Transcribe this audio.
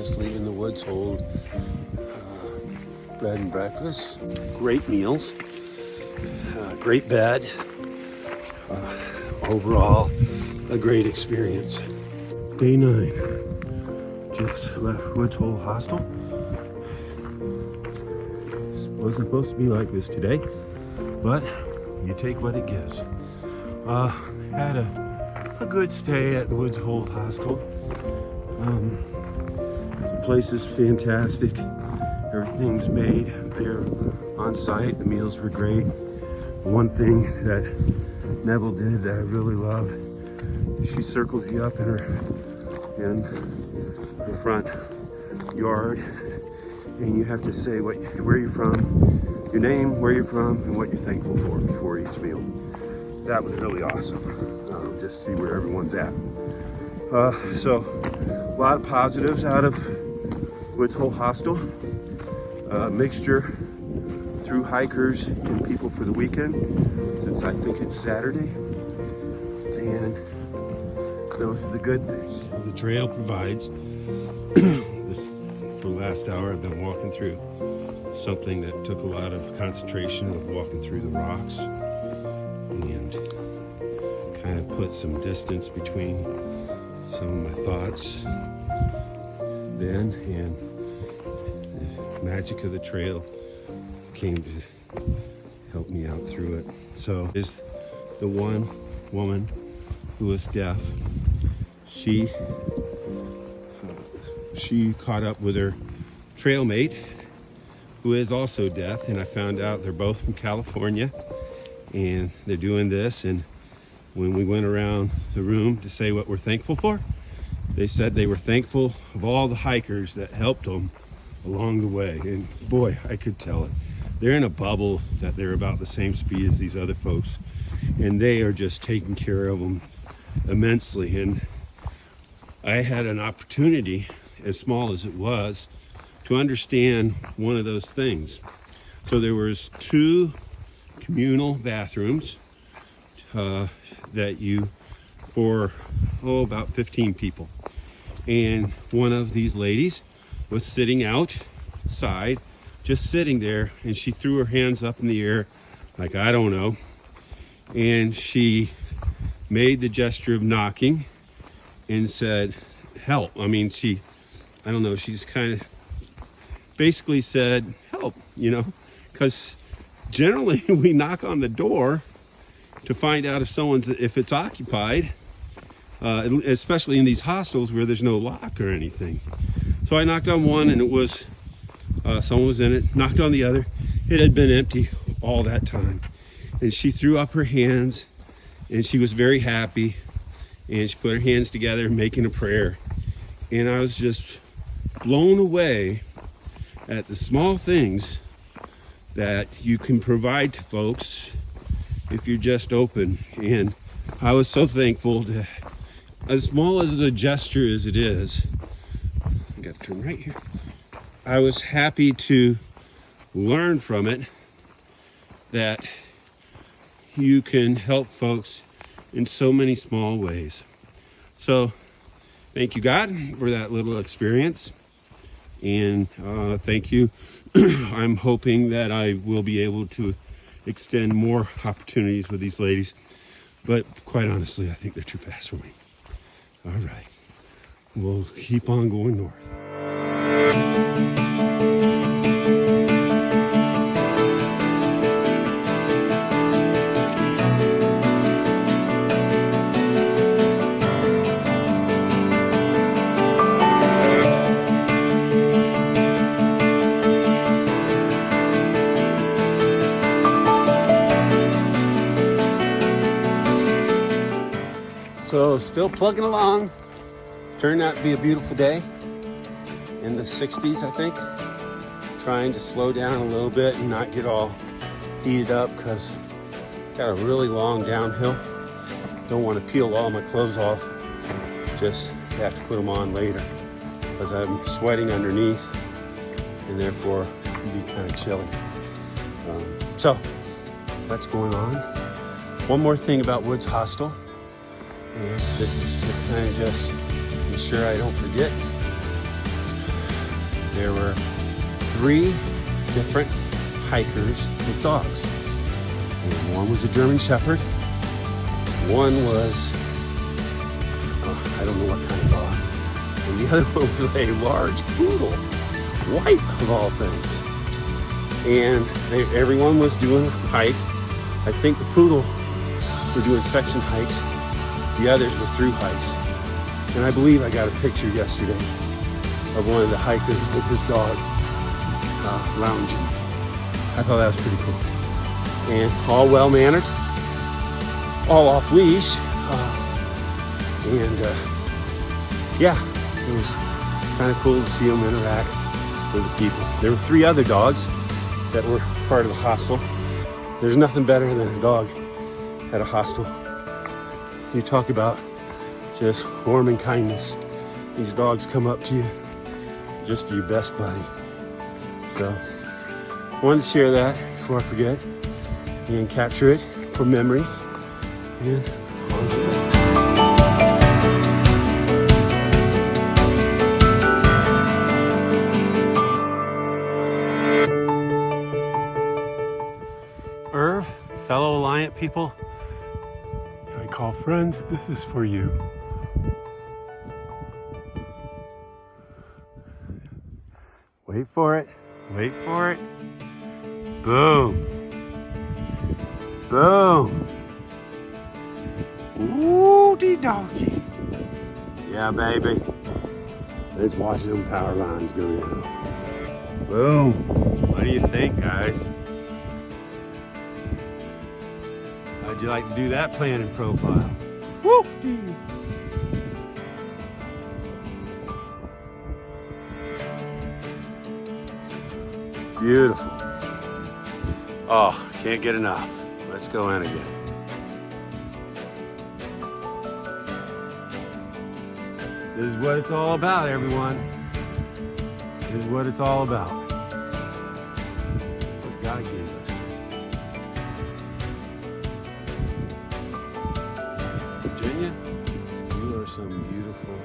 just leaving the Woods Hold bed and breakfast. Great meals, great bed. Overall, a great experience. Day 9. Just left Woods Hole Hostel. Wasn't supposed to be like this today, but you take what it gives. Had a good stay at the Woods Hole Hostel. The place is fantastic. Everything's made there on site. The meals were great. One thing that Neville did that I really love, she circles you up in her front yard, and you have to say where you're from, your name, where you're from, and what you're thankful for before each meal. That was really awesome. Just to see where everyone's at. So a lot of positives out of Woods Hole Hostel. Mixture through hikers and people for the weekend, since I think it's Saturday. And those are the good things. The trail provides for the last hour I've been walking through something that took a lot of concentration of walking through the rocks, and kind of put some distance between some of my thoughts then, and the magic of the trail came to help me out through it. So is the one woman who was deaf. She caught up with her trail mate, who is also deaf, and I found out they're both from California, and they're doing this. And when we went around the room to say what we're thankful for, they said they were thankful of all the hikers that helped them along the way. And boy, I could tell it. They're in a bubble that they're about the same speed as these other folks, and they are just taking care of them immensely. And I had an opportunity, as small as it was, to understand one of those things. So there was 2 communal bathrooms that you, for about 15 people. And one of these ladies was sitting outside, just sitting there, and she threw her hands up in the air like, I don't know, and she made the gesture of knocking and said, help. I mean, I don't know, she's kind of basically said, help, because generally we knock on the door to find out if it's occupied, especially in these hostels where there's no lock or anything. So I knocked on one, and it was, someone was in it. Knocked on the other. It had been empty all that time. And she threw up her hands, and she was very happy, and she put her hands together making a prayer. And I was just blown away at the small things that you can provide to folks if you're just open. And I was so thankful to, as small as a gesture as it is, I got to turn right here. I was happy to learn from it that you can help folks in so many small ways. So thank you, God, for that little experience. And thank you. I'm hoping that I will be able to extend more opportunities with these ladies. But quite honestly, I think they're too fast for me. All right. We'll keep on going north. So still plugging along. Turned out to be a beautiful day in the 60s, I think. Trying to slow down a little bit and not get all heated up because got a really long downhill. Don't want to peel all my clothes off. Just have to put them on later because I'm sweating underneath and therefore it'll be kind of chilly. So that's going on. One more thing about Woods Hostel. And this is to kind of just ensure I don't forget. there were 3 different hikers with dogs. And one was a German Shepherd. One was, I don't know what kind of dog. And the other one was a large poodle, white of all things. And everyone was doing a hike. I think the poodle were doing section hikes. The others were through hikes. And I believe I got a picture yesterday of one of the hikers with his dog lounging. I thought that was pretty cool. And all well-mannered, all off-leash. Yeah, it was kind of cool to see them interact with the people. There were 3 other dogs that were part of the hostel. There's nothing better than a dog at a hostel. You talk about just warm and kindness. These dogs come up to you, just your best buddy. So, I wanted to share that before I forget and capture it for memories. And on to the next. Irv, fellow Alliant people, I call friends, this is for you. Wait for it, wait for it. Boom. Boom. Woody doggy. Yeah, baby. Let's watch them power lines go down. Boom. What do you think, guys? How'd you like to do that planning profile? Woo-dee. Beautiful. Oh, can't get enough. Let's go in again. This is what it's all about, everyone. This is what it's all about. What God gave us. Virginia, you are some beautiful